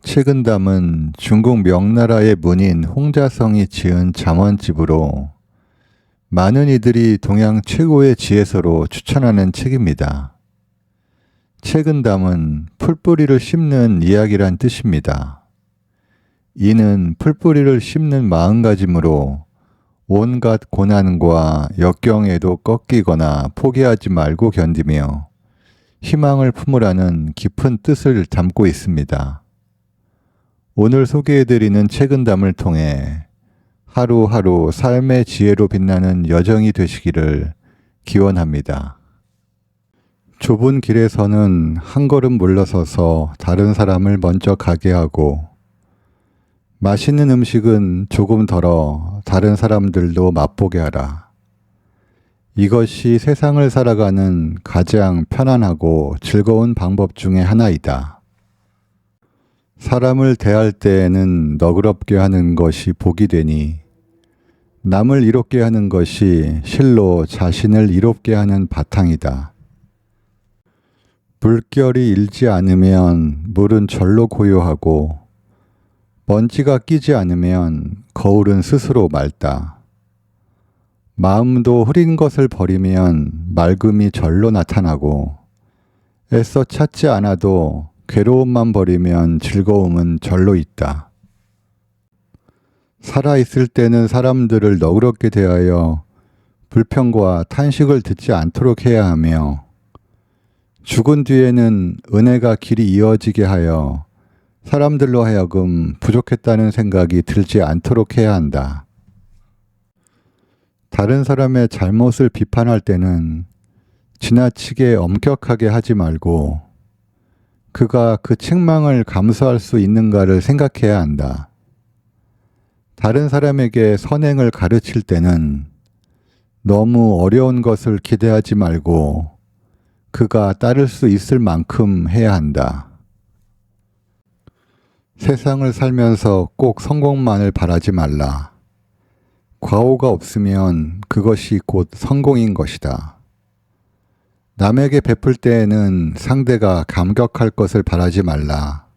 책은담은 중국 명나라의 문인 홍자성이 지은 잠언집으로 많은 이들이 동양 최고의 지혜서로 추천하는 책입니다. 책은담은 풀뿌리를 씹는 이야기란 뜻입니다. 이는 풀뿌리를 씹는 마음가짐으로 온갖 고난과 역경에도 꺾이거나 포기하지 말고 견디며 희망을 품으라는 깊은 뜻을 담고 있습니다. 오늘 소개해드리는 책은담을 통해 하루하루 삶의 지혜로 빛나는 여정이 되시기를 기원합니다. 좁은 길에서는 한 걸음 물러서서 다른 사람을 먼저 가게 하고, 맛있는 음식은 조금 덜어 다른 사람들도 맛보게 하라. 이것이 세상을 살아가는 가장 편안하고 즐거운 방법 중에 하나이다. 사람을 대할 때에는 너그럽게 하는 것이 복이 되니 남을 이롭게 하는 것이 실로 자신을 이롭게 하는 바탕이다. 물결이 일지 않으면 물은 절로 고요하고 먼지가 끼지 않으면 거울은 스스로 맑다. 마음도 흐린 것을 버리면 맑음이 절로 나타나고 애써 찾지 않아도 괴로움만 버리면 즐거움은 절로 있다. 살아있을 때는 사람들을 너그럽게 대하여 불평과 탄식을 듣지 않도록 해야 하며, 죽은 뒤에는 은혜가 길이 이어지게 하여 사람들로 하여금 부족했다는 생각이 들지 않도록 해야 한다. 다른 사람의 잘못을 비판할 때는 지나치게 엄격하게 하지 말고 그가 그 책망을 감수할 수 있는가를 생각해야 한다. 다른 사람에게 선행을 가르칠 때는 너무 어려운 것을 기대하지 말고 그가 따를 수 있을 만큼 해야 한다. 세상을 살면서 꼭 성공만을 바라지 말라. 과오가 없으면 그것이 곧 성공인 것이다. 남에게 베풀 때에는 상대가 감격할 것을 바라지 말라.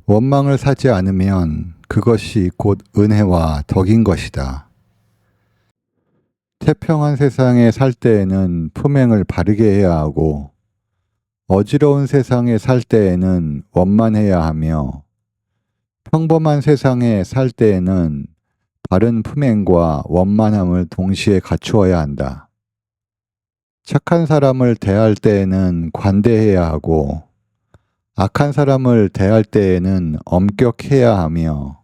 원망을 사지 않으면 그것이 곧 은혜와 덕인 것이다. 태평한 세상에 살 때에는 품행을 바르게 해야 하고, 어지러운 세상에 살 때에는 원만해야 하며, 평범한 세상에 살 때에는 바른 품행과 원만함을 동시에 갖추어야 한다. 착한 사람을 대할 때에는 관대해야 하고, 악한 사람을 대할 때에는 엄격해야 하며,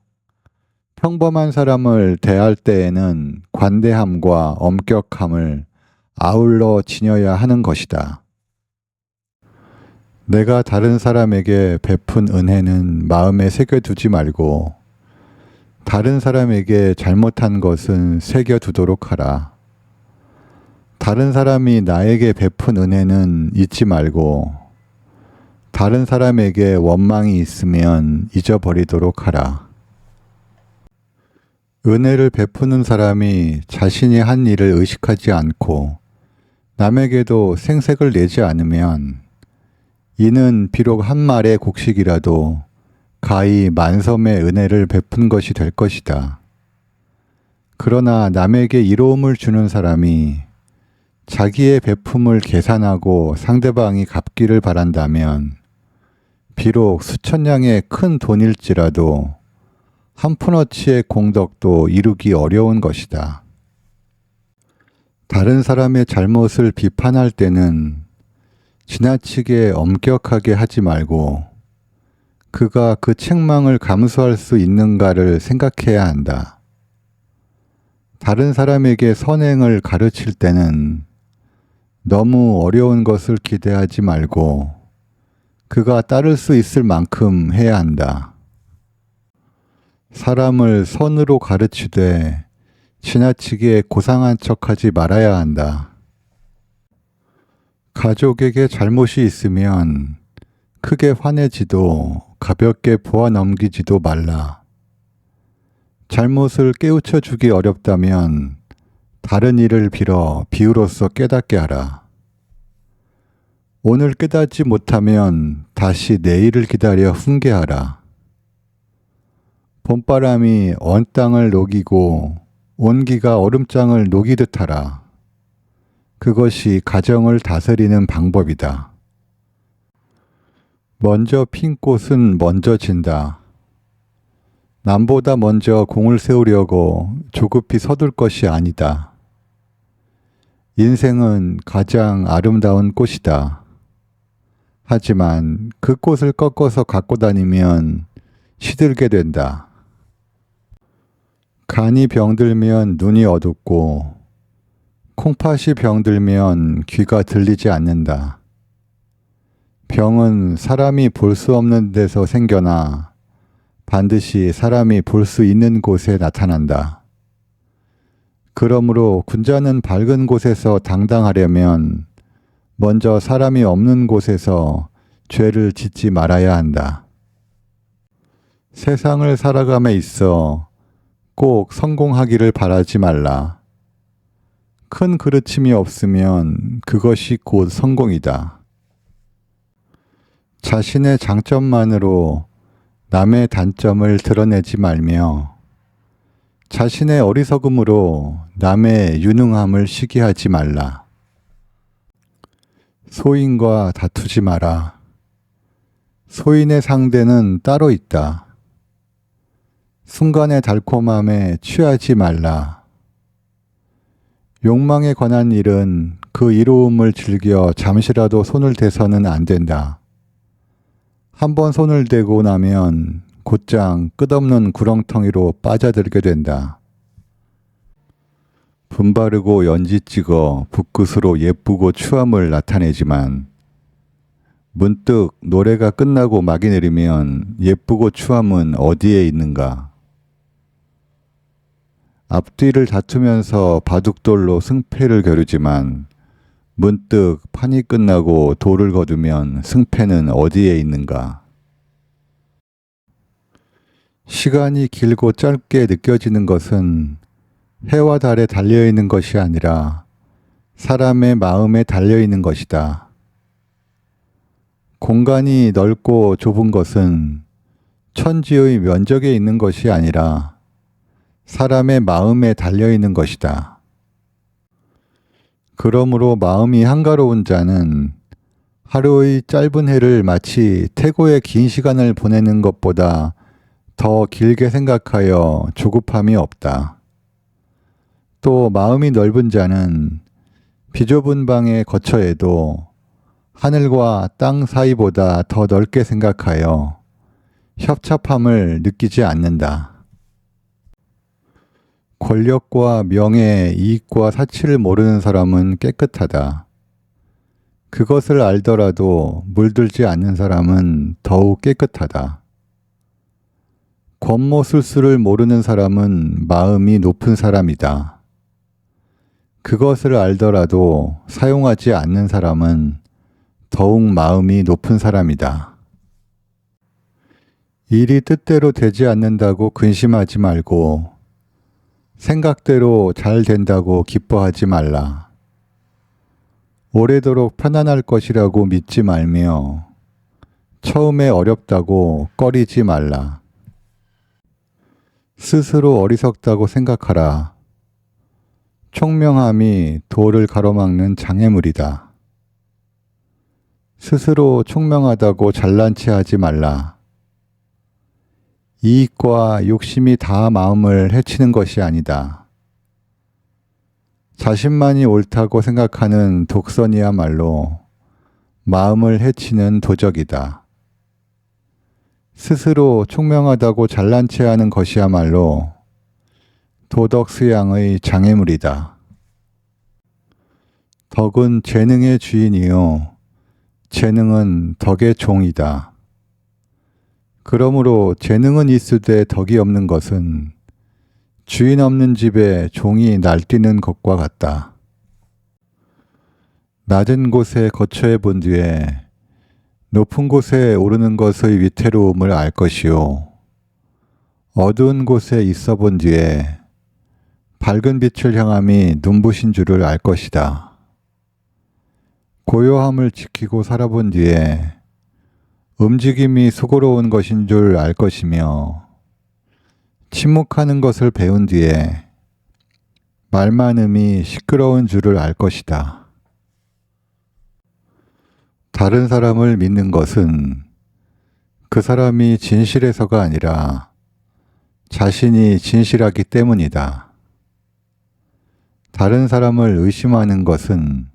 평범한 사람을 대할 때에는 관대함과 엄격함을 아울러 지녀야 하는 것이다. 내가 다른 사람에게 베푼 은혜는 마음에 새겨두지 말고, 다른 사람에게 잘못한 것은 새겨두도록 하라. 다른 사람이 나에게 베푼 은혜는 잊지 말고 다른 사람에게 원망이 있으면 잊어버리도록 하라. 은혜를 베푸는 사람이 자신이 한 일을 의식하지 않고 남에게도 생색을 내지 않으면 이는 비록 한 말의 곡식이라도 가히 만섬의 은혜를 베푼 것이 될 것이다. 그러나 남에게 이로움을 주는 사람이 자기의 베품을 계산하고 상대방이 갚기를 바란다면 비록 수천냥의 큰 돈일지라도 한 푼어치의 공덕도 이루기 어려운 것이다. 다른 사람의 잘못을 비판할 때는 지나치게 엄격하게 하지 말고 그가 그 책망을 감수할 수 있는가를 생각해야 한다. 다른 사람에게 선행을 가르칠 때는 너무 어려운 것을 기대하지 말고 그가 따를 수 있을 만큼 해야 한다. 사람을 선으로 가르치되 지나치게 고상한 척하지 말아야 한다. 가족에게 잘못이 있으면 크게 화내지도 가볍게 보아 넘기지도 말라. 잘못을 깨우쳐 주기 어렵다면 다른 일을 빌어 비유로서 깨닫게 하라. 오늘 깨닫지 못하면 다시 내일을 기다려 훈계하라. 봄바람이 언 땅을 녹이고 온기가 얼음장을 녹이듯 하라. 그것이 가정을 다스리는 방법이다. 먼저 핀 꽃은 먼저 진다. 남보다 먼저 공을 세우려고 조급히 서둘 것이 아니다. 인생은 가장 아름다운 꽃이다. 하지만 그 꽃을 꺾어서 갖고 다니면 시들게 된다. 간이 병들면 눈이 어둡고 콩팥이 병들면 귀가 들리지 않는다. 병은 사람이 볼 수 없는 데서 생겨나 반드시 사람이 볼 수 있는 곳에 나타난다. 그러므로 군자는 밝은 곳에서 당당하려면 먼저 사람이 없는 곳에서 죄를 짓지 말아야 한다. 세상을 살아감에 있어 꼭 성공하기를 바라지 말라. 큰 그르침이 없으면 그것이 곧 성공이다. 자신의 장점만으로 남의 단점을 드러내지 말며 자신의 어리석음으로 남의 유능함을 시기하지 말라. 소인과 다투지 마라. 소인의 상대는 따로 있다. 순간의 달콤함에 취하지 말라. 욕망에 관한 일은 그 이로움을 즐겨 잠시라도 손을 대서는 안 된다. 한번 손을 대고 나면 곧장 끝없는 구렁텅이로 빠져들게 된다. 분바르고 연지 찍어 붓끝으로 예쁘고 추함을 나타내지만 문득 노래가 끝나고 막이 내리면 예쁘고 추함은 어디에 있는가? 앞뒤를 다투면서 바둑돌로 승패를 겨루지만 문득 판이 끝나고 돌을 거두면 승패는 어디에 있는가? 시간이 길고 짧게 느껴지는 것은 해와 달에 달려있는 것이 아니라 사람의 마음에 달려있는 것이다. 공간이 넓고 좁은 것은 천지의 면적에 있는 것이 아니라 사람의 마음에 달려있는 것이다. 그러므로 마음이 한가로운 자는 하루의 짧은 해를 마치 태고의 긴 시간을 보내는 것보다 더 길게 생각하여 조급함이 없다. 또 마음이 넓은 자는 비좁은 방에 거처에도 하늘과 땅 사이보다 더 넓게 생각하여 협잡함을 느끼지 않는다. 권력과 명예, 이익과 사치를 모르는 사람은 깨끗하다. 그것을 알더라도 물들지 않는 사람은 더욱 깨끗하다. 권모술수를 모르는 사람은 마음이 높은 사람이다. 그것을 알더라도 사용하지 않는 사람은 더욱 마음이 높은 사람이다. 일이 뜻대로 되지 않는다고 근심하지 말고 생각대로 잘 된다고 기뻐하지 말라. 오래도록 편안할 것이라고 믿지 말며 처음에 어렵다고 꺼리지 말라. 스스로 어리석다고 생각하라. 총명함이 도를 가로막는 장애물이다. 스스로 총명하다고 잘난 체 하지 말라. 이익과 욕심이 다 마음을 해치는 것이 아니다. 자신만이 옳다고 생각하는 독선이야말로 마음을 해치는 도적이다. 스스로 총명하다고 잘난 체 하는 것이야말로 도덕 수양의 장애물이다. 덕은 재능의 주인이요 재능은 덕의 종이다. 그러므로 재능은 있으되 덕이 없는 것은 주인 없는 집에 종이 날뛰는 것과 같다. 낮은 곳에 거처해 본 뒤에 높은 곳에 오르는 것의 위태로움을 알 것이요 어두운 곳에 있어 본 뒤에 밝은 빛을 향함이 눈부신 줄을 알 것이다. 고요함을 지키고 살아본 뒤에 움직임이 수고로운 것인 줄 알 것이며 침묵하는 것을 배운 뒤에 말 많음이 시끄러운 줄을 알 것이다. 다른 사람을 믿는 것은 그 사람이 진실해서가 아니라 자신이 진실하기 때문이다. 다른 사람을 의심하는 것은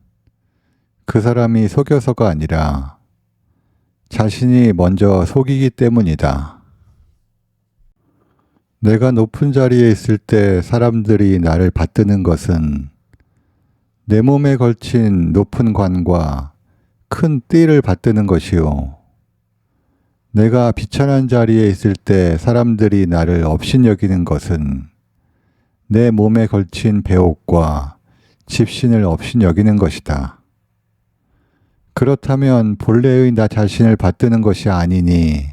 그 사람이 속여서가 아니라 자신이 먼저 속이기 때문이다. 내가 높은 자리에 있을 때 사람들이 나를 받드는 것은 내 몸에 걸친 높은 관과 큰 띠를 받드는 것이요. 내가 비천한 자리에 있을 때 사람들이 나를 업신여기는 것은 내 몸에 걸친 배옥과 집신을 업신여기는 것이다. 그렇다면 본래의 나 자신을 받드는 것이 아니니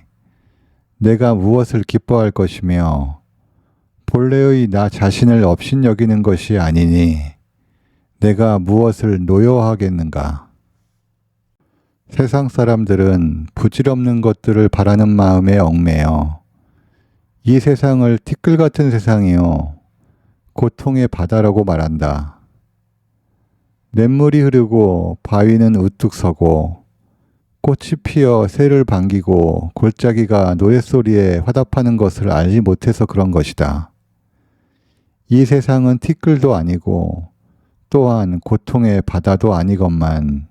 내가 무엇을 기뻐할 것이며 본래의 나 자신을 업신여기는 것이 아니니 내가 무엇을 노여하겠는가? 세상 사람들은 부질없는 것들을 바라는 마음에 얽매여 이 세상을 티끌 같은 세상이요 고통의 바다라고 말한다. 냇물이 흐르고 바위는 우뚝 서고 꽃이 피어 새를 반기고 골짜기가 노랫소리에 화답하는 것을 알지 못해서 그런 것이다. 이 세상은 티끌도 아니고 또한 고통의 바다도 아니건만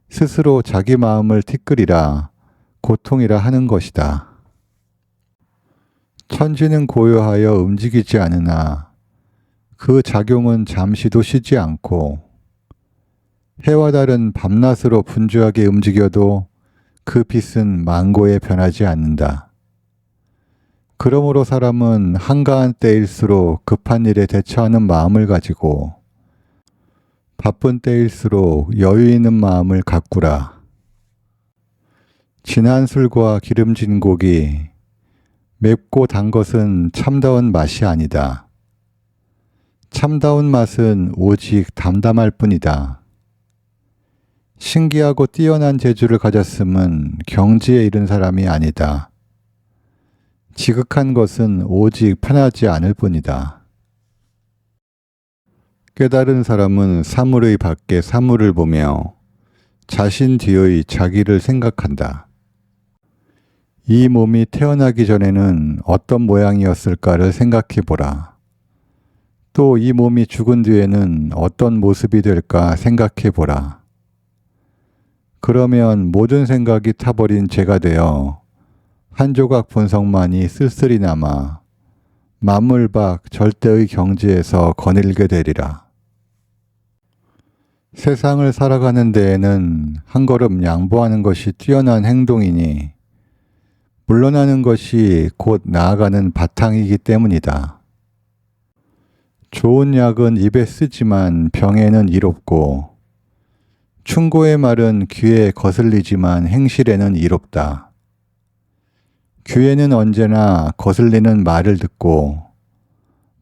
스스로 자기 마음을 티끌이라 고통이라 하는 것이다. 천지는 고요하여 움직이지 않으나 그 작용은 잠시도 쉬지 않고 해와 달은 밤낮으로 분주하게 움직여도 그 빛은 만고에 변하지 않는다. 그러므로 사람은 한가한 때일수록 급한 일에 대처하는 마음을 가지고 바쁜 때일수록 여유 있는 마음을 가꾸라. 진한 술과 기름진 고기, 맵고 단 것은 참다운 맛이 아니다. 참다운 맛은 오직 담담할 뿐이다. 신기하고 뛰어난 재주를 가졌음은 경지에 이른 사람이 아니다. 지극한 것은 오직 편하지 않을 뿐이다. 깨달은 사람은 사물의 밖에 사물을 보며 자신 뒤의 자기를 생각한다. 이 몸이 태어나기 전에는 어떤 모양이었을까를 생각해 보라. 또 이 몸이 죽은 뒤에는 어떤 모습이 될까 생각해 보라. 그러면 모든 생각이 타버린 죄가 되어 한 조각 본성만이 쓸쓸히 남아 만물 밖 절대의 경지에서 거닐게 되리라. 세상을 살아가는 데에는 한 걸음 양보하는 것이 뛰어난 행동이니 물러나는 것이 곧 나아가는 바탕이기 때문이다. 좋은 약은 입에 쓰지만 병에는 이롭고 충고의 말은 귀에 거슬리지만 행실에는 이롭다. 귀에는 언제나 거슬리는 말을 듣고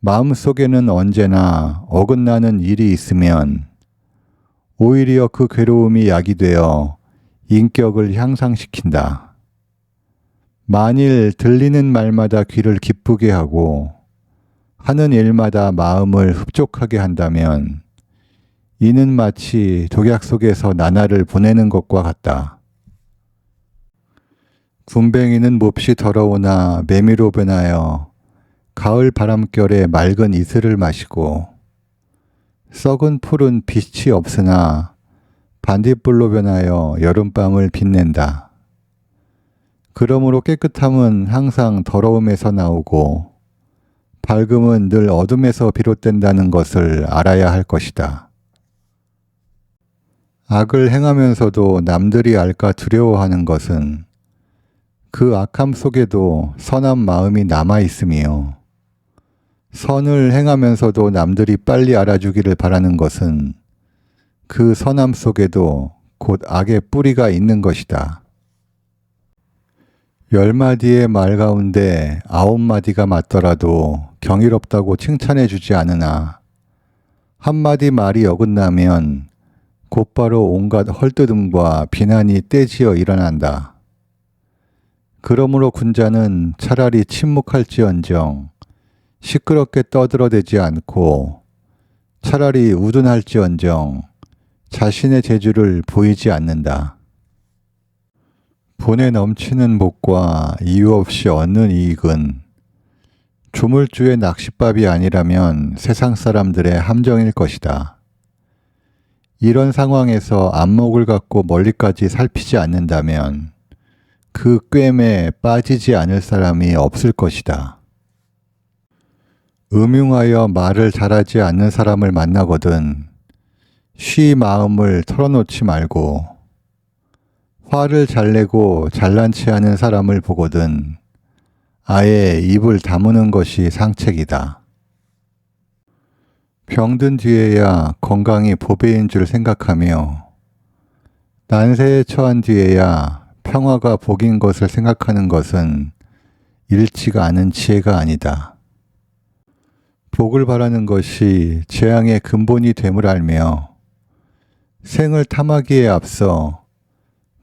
마음속에는 언제나 어긋나는 일이 있으면 오히려 그 괴로움이 약이 되어 인격을 향상시킨다. 만일 들리는 말마다 귀를 기쁘게 하고 하는 일마다 마음을 흡족하게 한다면 이는 마치 독약 속에서 나날을 보내는 것과 같다. 군뱅이는 몹시 더러우나 매미로 변하여 가을 바람결에 맑은 이슬을 마시고 썩은 풀은 빛이 없으나 반딧불로 변하여 여름밤을 빛낸다. 그러므로 깨끗함은 항상 더러움에서 나오고 밝음은 늘 어둠에서 비롯된다는 것을 알아야 할 것이다. 악을 행하면서도 남들이 알까 두려워하는 것은 그 악함 속에도 선한 마음이 남아있으며 선을 행하면서도 남들이 빨리 알아주기를 바라는 것은 그 선함 속에도 곧 악의 뿌리가 있는 것이다. 10마디의 말 가운데 9마디가 맞더라도 경이롭다고 칭찬해 주지 않으나 한마디 말이 어긋나면 곧바로 온갖 헐뜯음과 비난이 떼지어 일어난다. 그러므로 군자는 차라리 침묵할지언정 시끄럽게 떠들어대지 않고 차라리 우둔할지언정 자신의 재주를 보이지 않는다. 본에 넘치는 복과 이유 없이 얻는 이익은 조물주의 낚싯밥이 아니라면 세상 사람들의 함정일 것이다. 이런 상황에서 안목을 갖고 멀리까지 살피지 않는다면 그 꿰매에 빠지지 않을 사람이 없을 것이다. 음흉하여 말을 잘하지 않는 사람을 만나거든 쉬 마음을 털어놓지 말고 화를 잘 내고 잘난 체하는 사람을 보거든 아예 입을 다무는 것이 상책이다. 병든 뒤에야 건강이 보배인 줄 생각하며 난세에 처한 뒤에야 평화가 복인 것을 생각하는 것은 일치가 않은 지혜가 아니다. 복을 바라는 것이 재앙의 근본이 됨을 알며 생을 탐하기에 앞서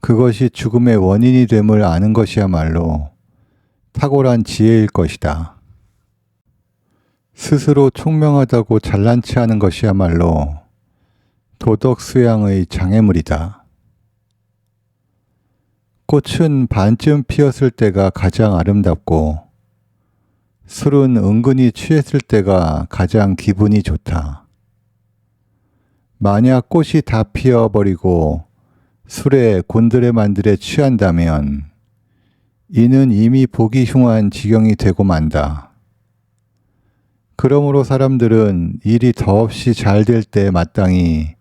그것이 죽음의 원인이 됨을 아는 것이야말로 탁월한 지혜일 것이다. 스스로 총명하다고 잘난 체하는 것이야말로 도덕 수양의 장애물이다. 꽃은 반쯤 피었을 때가 가장 아름답고 술은 은근히 취했을 때가 가장 기분이 좋다. 만약 꽃이 다 피어버리고 술에 곤드레만드레 취한다면 이는 이미 보기 흉한 지경이 되고 만다. 그러므로 사람들은 일이 더없이 잘 될 때 마땅히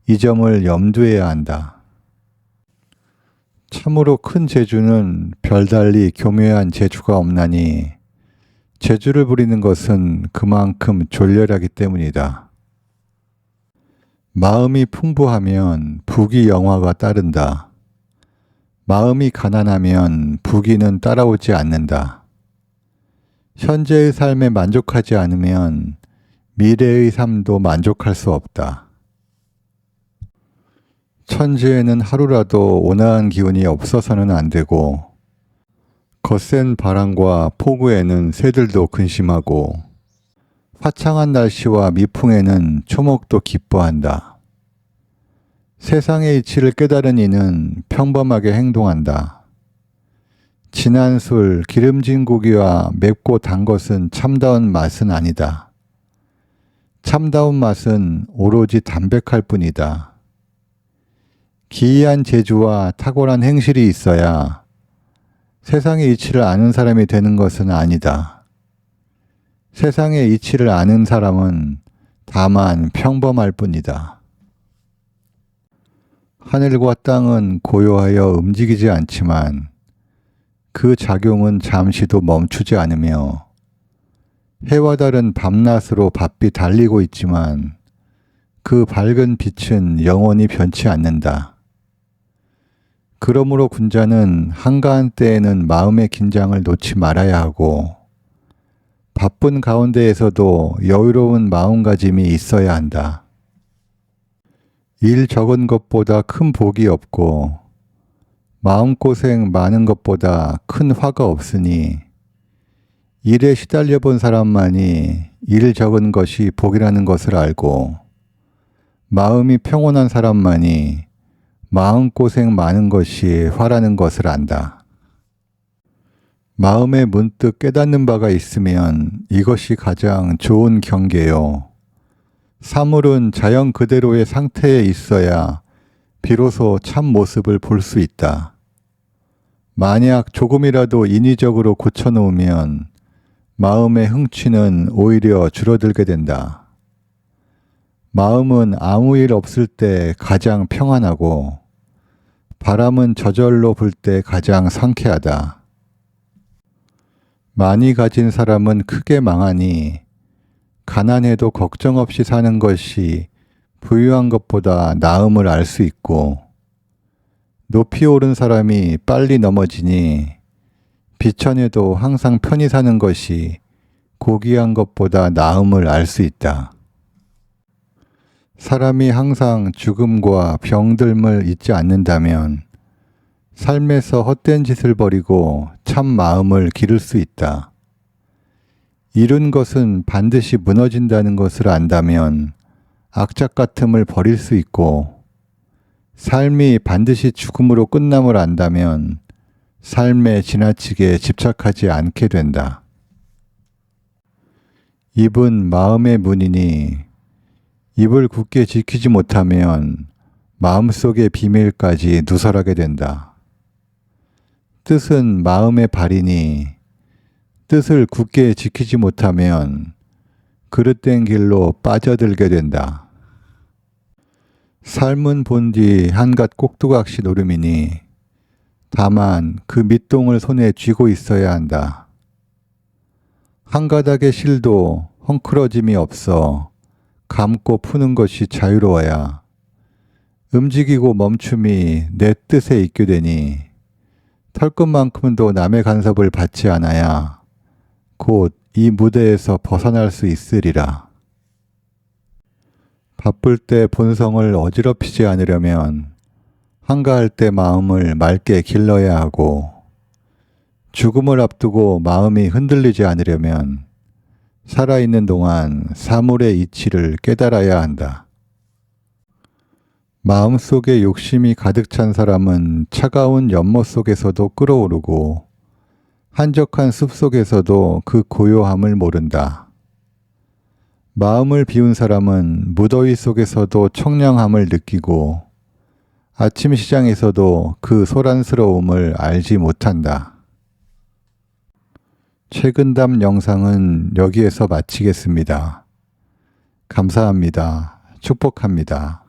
이 점을 염두해야 한다. 참으로 큰 재주는 별달리 교묘한 재주가 없나니 재주를 부리는 것은 그만큼 졸렬하기 때문이다. 마음이 풍부하면 부귀 영화가 따른다. 마음이 가난하면 부귀는 따라오지 않는다. 현재의 삶에 만족하지 않으면 미래의 삶도 만족할 수 없다. 천지에는 하루라도 온화한 기운이 없어서는 안 되고 거센 바람과 폭우에는 새들도 근심하고 화창한 날씨와 미풍에는 초목도 기뻐한다. 세상의 이치를 깨달은 이는 평범하게 행동한다. 진한 술, 기름진 고기와 맵고 단 것은 참다운 맛은 아니다. 참다운 맛은 오로지 담백할 뿐이다. 기이한 재주와 탁월한 행실이 있어야 세상의 이치를 아는 사람이 되는 것은 아니다. 세상의 이치를 아는 사람은 다만 평범할 뿐이다. 하늘과 땅은 고요하여 움직이지 않지만 그 작용은 잠시도 멈추지 않으며 해와 달은 밤낮으로 바삐 달리고 있지만 그 밝은 빛은 영원히 변치 않는다. 그러므로 군자는 한가한 때에는 마음의 긴장을 놓지 말아야 하고 바쁜 가운데에서도 여유로운 마음가짐이 있어야 한다. 일 적은 것보다 큰 복이 없고 마음고생 많은 것보다 큰 화가 없으니 일에 시달려 본 사람만이 일 적은 것이 복이라는 것을 알고 마음이 평온한 사람만이 마음고생 많은 것이 화라는 것을 안다. 마음에 문득 깨닫는 바가 있으면 이것이 가장 좋은 경계요. 사물은 자연 그대로의 상태에 있어야 비로소 참 모습을 볼 수 있다. 만약 조금이라도 인위적으로 고쳐놓으면 마음의 흥취는 오히려 줄어들게 된다. 마음은 아무 일 없을 때 가장 평안하고 바람은 저절로 불 때 가장 상쾌하다. 많이 가진 사람은 크게 망하니 가난해도 걱정 없이 사는 것이 부유한 것보다 나음을 알 수 있고 높이 오른 사람이 빨리 넘어지니 비천해도 항상 편히 사는 것이 고귀한 것보다 나음을 알 수 있다. 사람이 항상 죽음과 병듦을 잊지 않는다면 삶에서 헛된 짓을 버리고 참 마음을 기를 수 있다. 이룬 것은 반드시 무너진다는 것을 안다면 악착 같음을 버릴 수 있고, 삶이 반드시 죽음으로 끝남을 안다면 삶에 지나치게 집착하지 않게 된다. 입은 마음의 문이니 입을 굳게 지키지 못하면 마음속의 비밀까지 누설하게 된다. 뜻은 마음의 발이니 뜻을 굳게 지키지 못하면 그릇된 길로 빠져들게 된다. 삶은 본디 한갓 꼭두각시 노름이니 다만 그 밑동을 손에 쥐고 있어야 한다. 한 가닥의 실도 헝클어짐이 없어 감고 푸는 것이 자유로워야 움직이고 멈춤이 내 뜻에 있게 되니 털끝만큼도 남의 간섭을 받지 않아야 곧 이 무대에서 벗어날 수 있으리라. 바쁠 때 본성을 어지럽히지 않으려면 한가할 때 마음을 맑게 길러야 하고, 죽음을 앞두고 마음이 흔들리지 않으려면 살아있는 동안 사물의 이치를 깨달아야 한다. 마음속에 욕심이 가득 찬 사람은 차가운 연못 속에서도 끓어오르고 한적한 숲 속에서도 그 고요함을 모른다. 마음을 비운 사람은 무더위 속에서도 청량함을 느끼고 아침 시장에서도 그 소란스러움을 알지 못한다. 최근담 영상은 여기에서 마치겠습니다. 감사합니다. 축복합니다.